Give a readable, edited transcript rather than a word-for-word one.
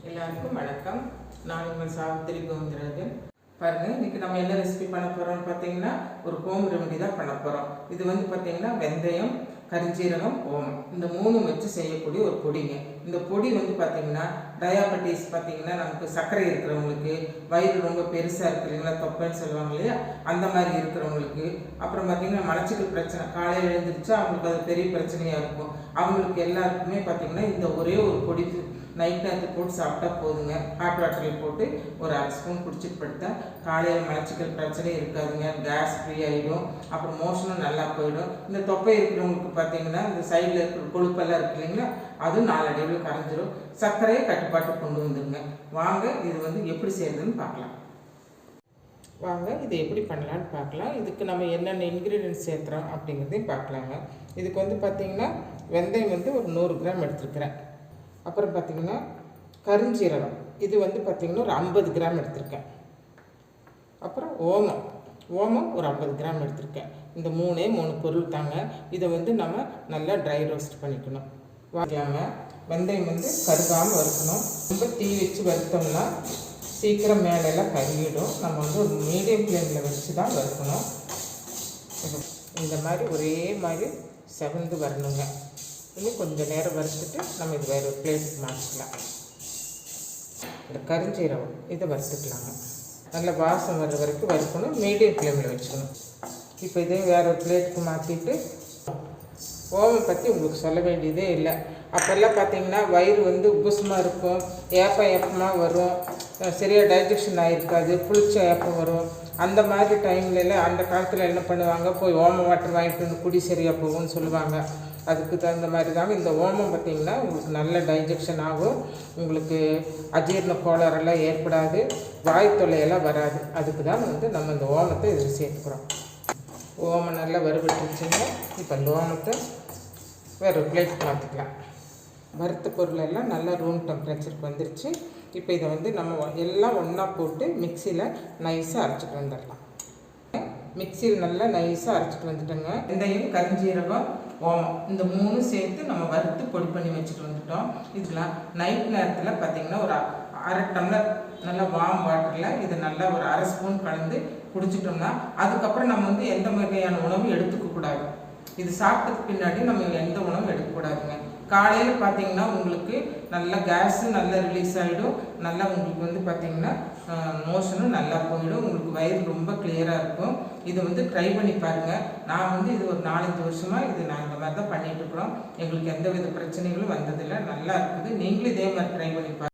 எல்லாருக்கும் வணக்கம். நான் உங்கள் சாவித்திரி கோவிந்தராஜன். பாருங்கள், இன்றைக்கி நம்ம என்ன ரெசிபி பண்ண போகிறோம்னு பார்த்தீங்கன்னா ஒரு ஹோம் ரெமெடி தான் பண்ண போகிறோம். இது வந்து பார்த்திங்கன்னா வெந்தயம், கரிஞ்சீரகம், ஓமம் இந்த மூணும் வச்சு செய்யக்கூடிய ஒரு பொடிங்க. இந்த பொடி வந்து பார்த்திங்கன்னா டயாபெட்டிஸ் பார்த்திங்கன்னா நமக்கு சர்க்கரை இருக்கிறவங்களுக்கு, வயிறு ரொம்ப பெருசாக இருக்கு இல்லைங்களா, தொப்பைன்னு சொல்லுவாங்க இல்லையா, அந்த மாதிரி இருக்கிறவங்களுக்கு, அப்புறம் பார்த்திங்கன்னா மலச்சிக்கல் பிரச்சனை, காலையில் எழுந்திரிச்சா அவங்களுக்கு அது பெரிய பிரச்சனையாக இருக்கும். அவங்களுக்கு எல்லாருக்குமே பார்த்திங்கன்னா இந்த ஒரே ஒரு பொடி நைட் நேரத்துக்கு போட்டு சாப்பிட்டா போதுங்க. ஹாட் வாட்டரில் போட்டு ஒரு அரை ஸ்பூன் குடிச்சிட்டு படுத்தா காலையில் மலச்சிக்கல் பிரச்சனை இருக்காதுங்க. கேஸ் ஃப்ரீ ஆகிடும், அப்புறம் மோஷனும் நல்லா போயிடும். இந்த தொப்பை இருக்கிறவங்களுக்கு பார்த்தீங்கன்னா இந்த சைடில் இருக்கிற கொழுப்பெல்லாம் இருக்கு இல்லைங்களா, அதுவும் நாளடைவில் கரைஞ்சிரும். சர்க்கரையை கட்டுப்பாட்டு கொண்டு வந்துருங்க. வாங்க இது வந்து எப்படி செய்யறதுன்னு பார்க்கலாம். வாங்க இது எப்படி பண்ணலான்னு பார்க்கலாம். இதுக்கு நம்ம என்னென்ன இன்க்ரீடியன்ட்ஸ் சேர்த்துறோம் அப்படிங்கிறதையும் பார்க்கலாங்க. இதுக்கு வந்து பார்த்திங்கன்னா வெந்தயம் வந்து ஒரு 100 கிராம் எடுத்துருக்கிறேன். அப்புறம் பார்த்திங்கன்னா கரிஞ்சீரகம் இது வந்து பார்த்திங்கன்னா ஒரு 50 கிராம் எடுத்திருக்கேன். அப்புறம் ஓமம் ஒரு 50 கிராம் எடுத்திருக்கேன். இந்த மூணே 3 பொருள் தாங்க. இதை வந்து நம்ம நல்லா ட்ரை ரோஸ்ட் பண்ணிக்கணும். வாங்கலாங்க. வெந்தயம் வந்து கருகாமல் வறுக்கணும். ரொம்ப தீ வச்சு வறுத்தோம்னா சீக்கிரம் மேலெல்லாம் கருகிடும். நம்ம வந்து ஒரு மீடியம் ஃப்ளேமில் வச்சு தான் வறுக்கணும். இந்த மாதிரி ஒரே மாதிரி செவந்து வரணுங்க. இன்னும் கொஞ்சம் நேரம் வறுத்துட்டு நம்ம இது வேறு ஒரு பிளேட்டுக்கு மாற்றிக்கலாம். இந்த கரிஞ்சீரகம் இதை வறுத்துக்கலாங்க. நல்ல வாசம் வர்ற வரைக்கும் வறுக்கணும். மீடியம் ஃப்ளேமில் வச்சுக்கணும். இப்போ இதையும் வேறு ஒரு பிளேட்டுக்கு மாற்றிட்டு, ஓமம் பற்றி உங்களுக்கு சொல்ல வேண்டியதே இல்லை. அப்போல்லாம் பார்த்திங்கன்னா வயிறு வந்து உப்புசமாக இருக்கும், ஏப்பமாக வரும், சரியாக டைஜஷன் ஆகிருக்காது, புளிச்ச ஏப்பம் வரும். அந்த மாதிரி டைம்லலாம் அந்த காலத்தில் என்ன பண்ணுவாங்க, போய் ஓமம் வாட்டர் வாங்கிட்டு வந்து குடி சரியாக போகும்னு சொல்லுவாங்க. அதுக்கு தகுந்த மாதிரி தாங்க இந்த ஓமம் பார்த்திங்கன்னா உங்களுக்கு நல்ல டைஜஷன் ஆகும். உங்களுக்கு அஜீரண கோளாறெல்லாம் ஏற்படாது, வாய் தொல்லையெல்லாம் வராது. அதுக்கு தான் வந்து நம்ம இந்த ஓமத்தை இதில் சேர்த்துக்கிறோம். ஓமம் நல்லா வறுபட்டுருச்சுங்க. இப்போ இந்த ஓமத்தை வேறு ஒரு பிளேட்டுக்கு மாற்றிக்கலாம். வறுத்த பொருள் எல்லாம் நல்லா ரூம் டெம்பரேச்சருக்கு வந்துருச்சு. இப்போ இதை வந்து நம்ம எல்லாம் ஒன்றா போட்டு மிக்சியில் நைஸாக அரைச்சிட்டு வந்துடலாம். மிக்சியில் நல்லா நைஸாக அரைச்சிட்டு வந்துட்டோங்க. வெந்தயம், கரிஞ்சீரகம், ஓமம் இந்த 3 சேர்த்து நம்ம வறுத்து பொடி பண்ணி வச்சுட்டு வந்துட்டோம். இதெல்லாம் நைட் நேரத்தில் பார்த்திங்கன்னா ஒரு அரை டம்ளர் நல்லா வார்ம் வாட்டரில் இது நல்லா ஒரு அரை ஸ்பூன் கலந்து குடிச்சிட்டோம்னா அதுக்கப்புறம் நம்ம வந்து எந்த வகையான உணவும் எடுத்துக்கக்கூடாது. இது சாப்பிட்டதுக்கு பின்னாடி நம்ம எந்த உணவும் எடுக்கக்கூடாதுங்க. காலையில் பார்த்திங்கன்னா உங்களுக்கு நல்லா கேஸு நல்லா ரிலீஸ் ஆகிடும். நல்லா உங்களுக்கு வந்து பார்த்திங்கன்னா மோஷனும் நல்லா போயிடும். உங்களுக்கு வயிறு ரொம்ப கிளியராக இருக்கும். இதை வந்து ட்ரை பண்ணி பாருங்கள். நான் வந்து இது ஒரு 4-5 வருஷமாக இது நான் இந்த மாதிரி தான் பண்ணிகிட்ருக்குறோம். எங்களுக்கு எந்த வித பிரச்சனைகளும் வந்ததில்லை. நல்லா இருக்குது. நீங்களும் இதே மாதிரி ட்ரை பண்ணி பாருங்கள்.